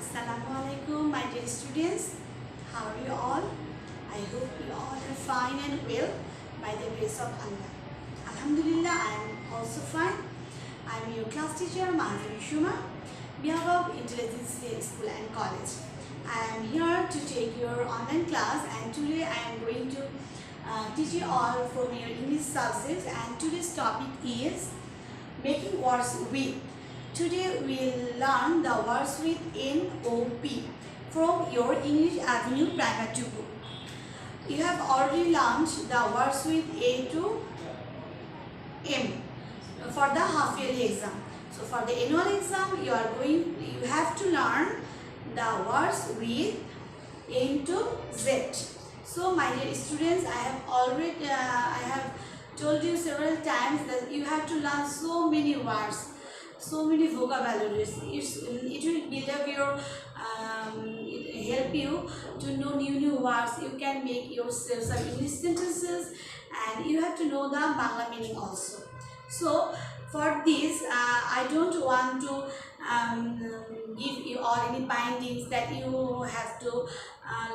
Assalamualaikum, my dear students. How are you all? I hope you all are fine and well by the grace of Allah. Alhamdulillah, I am also fine. I am your class teacher, Mahazuri Shuma, behalf of Intelligence School and College. I am here to take your online class, and today I am going to teach you all from your English subjects, and today's topic is making words with. Today we will learn the words with NOP from your English Avenue Primary 2 book. You have already learned the words with A to M for the half yearly exam. So for the annual exam, you have to learn the words with N to Z. So my dear students, I have told you several times that you have to learn so many words, so many vocabularies. It will build up your it help you to know new words. You can make yourself some English sentences, and you have to know the Bangla meaning also. So for this, I don't want to give you all any bindings that you have to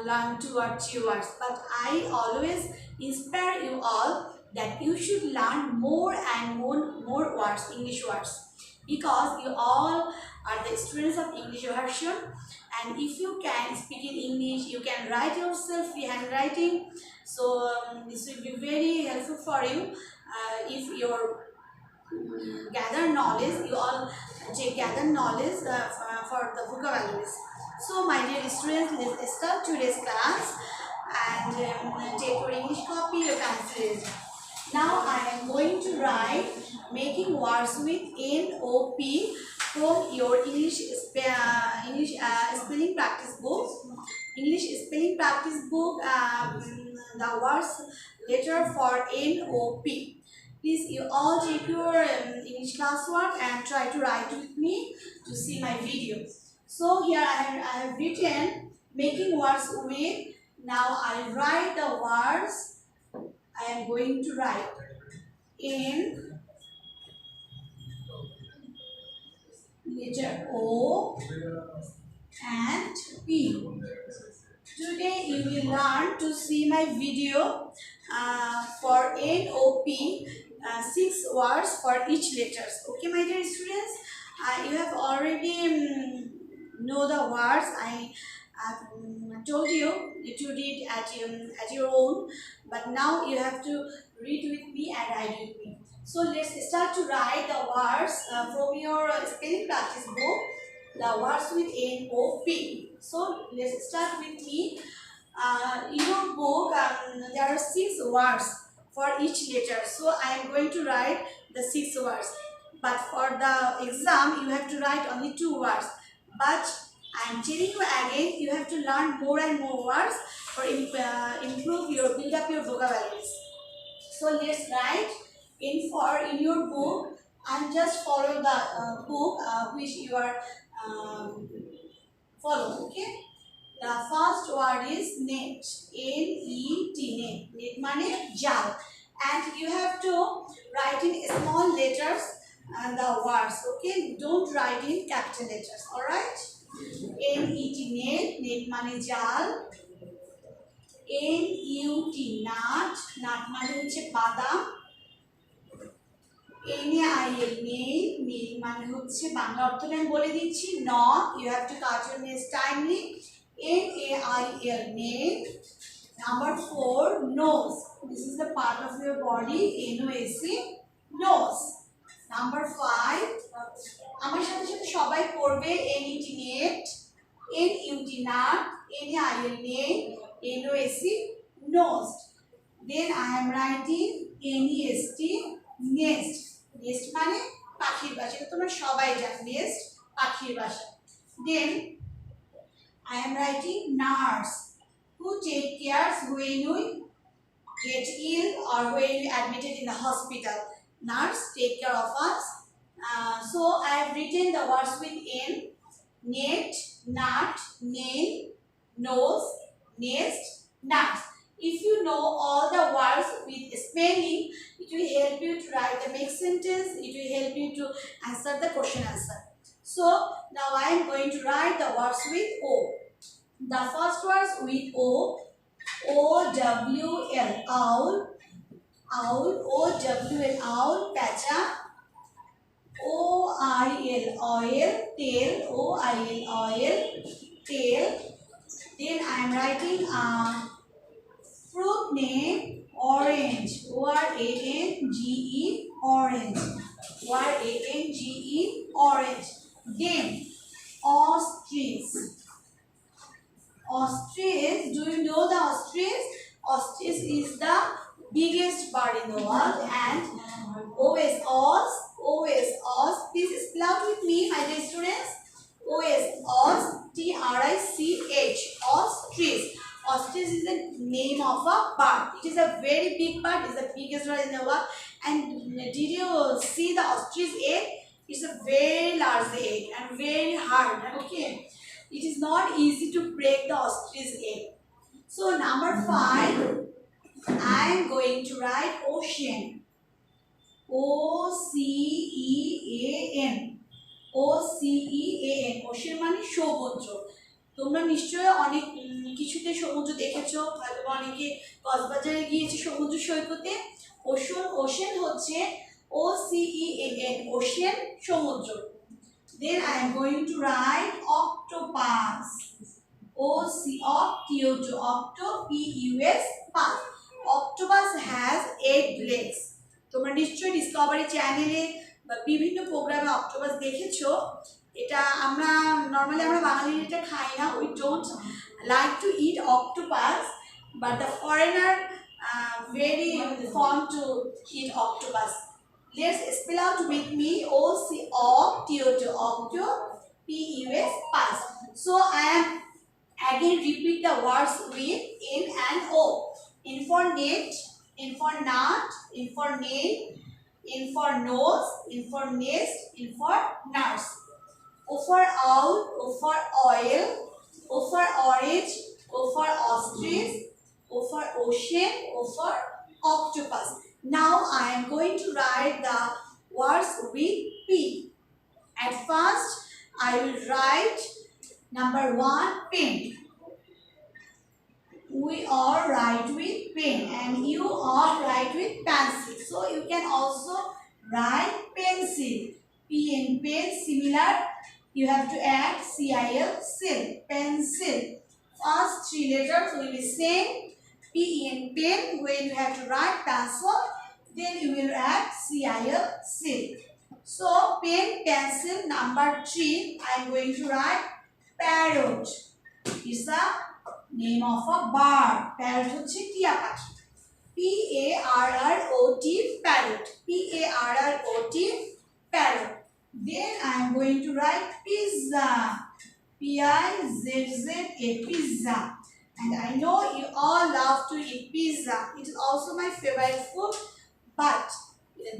learn 2 or 3 words, but I always inspire you all that you should learn more and more words, English words, because you all are the students of English version, and if you can speak in English, you can write yourself free handwriting. So this will be very helpful for you if your gather knowledge, you all gather knowledge for the vocabularies. So my dear students, let's start today's class, and take your English copy, your pencil. Now I am going to write making words with NOP from your English spelling practice book. English spelling practice book, the words letter for NOP. Please, you all take your English classwork and try to write with me to see my video. So here I have written making words with. Now I write the words. I am going to write in letter O and P. Today you will learn to see my video for NOP, 6 words for each letters. Okay, my dear students, you have already know the words. I told you to read at your own, but now you have to read with me and write with me. So let's start to write the words from your spelling practice book, the words with NOP. So let's start with me. In your book, there are 6 words for each letter. So I am going to write the 6 words. But for the exam, you have to write only 2 words. But I am telling you again, you have to learn more and more words for build up your vocabularies. So let's write in your book, and just follow the book which you are follow. Okay. The first word is net. N-E-T, net. Net means jal. And you have to write in small letters the words. Okay. Don't write in capital letters. Alright. N-E-T, net. Net means jal. N-U-T, nut. Nut means badam. N-A-I-L, nail. Nail মানে হচ্ছে বাংলা অর্থটা আমি বলে দিচ্ছি, নখ. You have to cut your nails timely. N-A-I-L, nail. Number 4, nose. This is the part of your body. N-O-S-E, nose. Number 5, আমার সাথে সাথে সবাই পড়বে. N-E-T, net. N-U-T, nut. N-A-I-L, nail. N-O-S-E, nose. Then I am writing N-E-S-T, nest. Nest মানে পাখির বাসা, এটা তোমরা সবাই জানো, nest পাখির বাসা. Then I am writing nurse, who take care when we get ill or when we admitted in the hospital. Nurse take care of us. So I have written the words with N: net, nut, nail, nose, nest, nurse. If you know all the words with spelling, it will help you to write the make sentence. It will help you to answer the question answer. So now I am going to write the words with O. The first words with O. O-W-L, owl, owl, O-W-L, owl, pacha, O-I-L, oil, tail, O-I-L, oil, tail. Then I am writing a fruit name, orange, O-R-A-N-G-E, orange, O-R-A-N-G-E, orange. Then ostrich. Ostrich, do you know the ostrich? Ostrich is the biggest bird in the world, and O is os, O is os. Please spell out with me, my dear students. O is os, T-R-I-C-H, ostrich. Ostrich is the name of a bird. It is a very big bird. It is the biggest bird in the world. And did you see the ostrich egg? It's a very large egg and very hard. Okay. It is not easy to break the ostrich egg. So number 5, I am going to write ocean. O-C-E-A-N. O-C-E-A-N. Ocean মানে সমুদ্র। তোমরা নিশ্চয়ই অনেক কিছুতে সমুদ্র দেখেছো, হয়তো অনেকে কক্সবাজারে গিয়েছে সমুদ্র সৈকতে। ওশেন হচ্ছে O-C-E-A-N, ওশেন, সমুদ্র। Then I am going to write octopus. O-C-O-T-O-T, octo, P-U-S, pass. Octopus has 8 legs. তোমরা নিশ্চয়ই ডিসকভারি চ্যানেলে বা বিভিন্ন প্রোগ্রামে অক্টোপাস দেখেছো। এটা আমরা নরমালি আমরা বাঙালিরা এটা খাই না। We don't like to eat octopus, but the foreigner very fond to eat octopus. Let's spell out with me. O-C-O-T-O-T, octo, P-U-S, pass. So I am again repeat the words with N and O. N for net, N for nut, N for nail, N for nose, N for nest, N for nurse. O for owl, O for oil, O for orange, O for ostrich, O for ocean, O for octopus. Now I am going to write the words with P. At first I will write number 1, pen. We all write with pen and you all write with pencil. So you can also write pencil. P and pen similar. You have to add C-I-L, sil, pencil. First 3 letters will be same. P and pen, when you have to write pencil, then you will add C-I-L, sil. So pen, pencil, number 3, I am going to write parrot. It's the name of a bird. Parrot হচ্ছে টিয়া পাখি। P-A-R-R-O-T, parrot. P-A-R-R-O-T, parrot. Then I am going to write pizza. P-I-Z-Z-A, pizza. And I know you all love to eat pizza. It is also my favorite food. But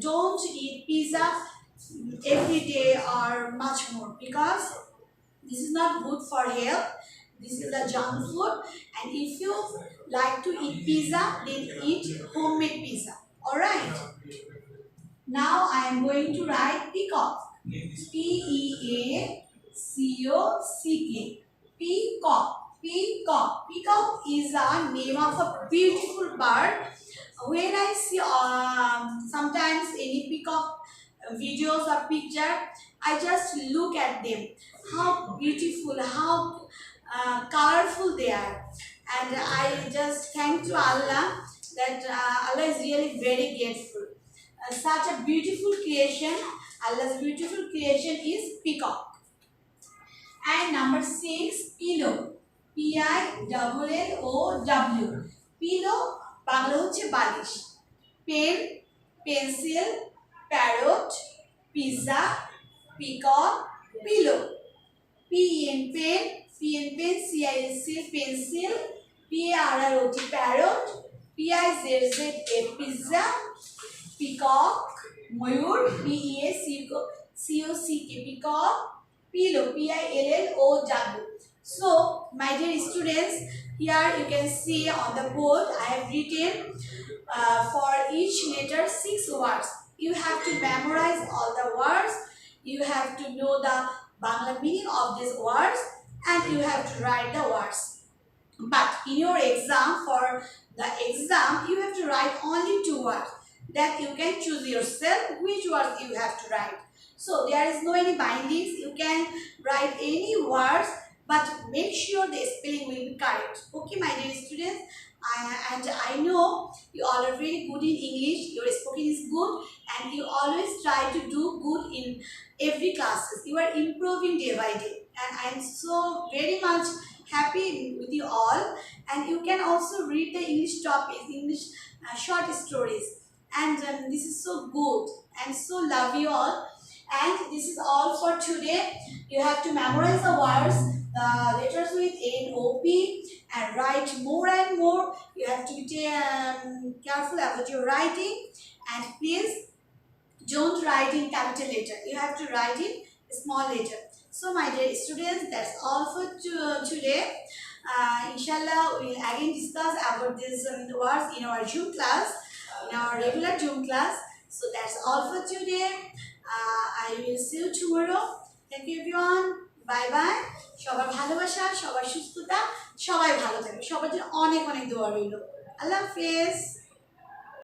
don't eat pizza every day or much more, because this is not good for health. This is a junk food, and if you like to eat pizza, then eat homemade pizza. Alright. Now I am going to write peacock. P-E-A-C-O-C-K. Peacock. Peacock. Peacock is a name of a beautiful bird. When I see sometimes any peacock videos or picture, I just look at them. How beautiful, how colorful they are, and I just thank to Allah that Allah is really very grateful. Such a beautiful creation, Allah's beautiful creation is peacock. And number 6, pillow. P-I-L-L-O-W, pillow Bangla হচ্ছে বালিশ। Pen, pencil, parrot, pizza, peacock, pillow. P and pen, P and pen, C-I-C, pencil, P-A-R-R-O-T, parrot, P-I-Z-Z-A, pizza, peacock, Mayur, P-E-A-C-O-C-K, peacock, pillow, P-I-L-L-O-W. So, my dear students, here you can see on the board I have written for each letter 6 words. You have to memorize all the words. You have to know the Bangla meaning of these words, and you have to write the words. But in your exam, for the exam, you have to write only 2 words. That you can choose yourself which words you have to write. So there is no any bindings. You can write any words, but make sure the spelling will be correct. Okay, my dear students. And I know you all are very good in English. Your spoken is good, and you always try to do good in every classes. You are improving day by day, and I am so very much happy with you all. And you can also read the English topics, English short stories, and this is so good and so love you all. And this is all for today. You have to memorize the words, the letters with N, O, P, and write more and more. You have to be careful about your writing, and please don't write in capital letter. You have to write in small letter. So my dear students, that's all for today. Inshallah, we will again discuss about these words in our Zoom class, in our regular Zoom class. So that's all for today. I will see you tomorrow. Thank you everyone. Bye bye. সবার ভালোবাসা, সবার সুস্থতা, সবাই ভালো থাকবে, সবার জন্য অনেক অনেক দোয়া রইল। আল্লাহ হাফেজ।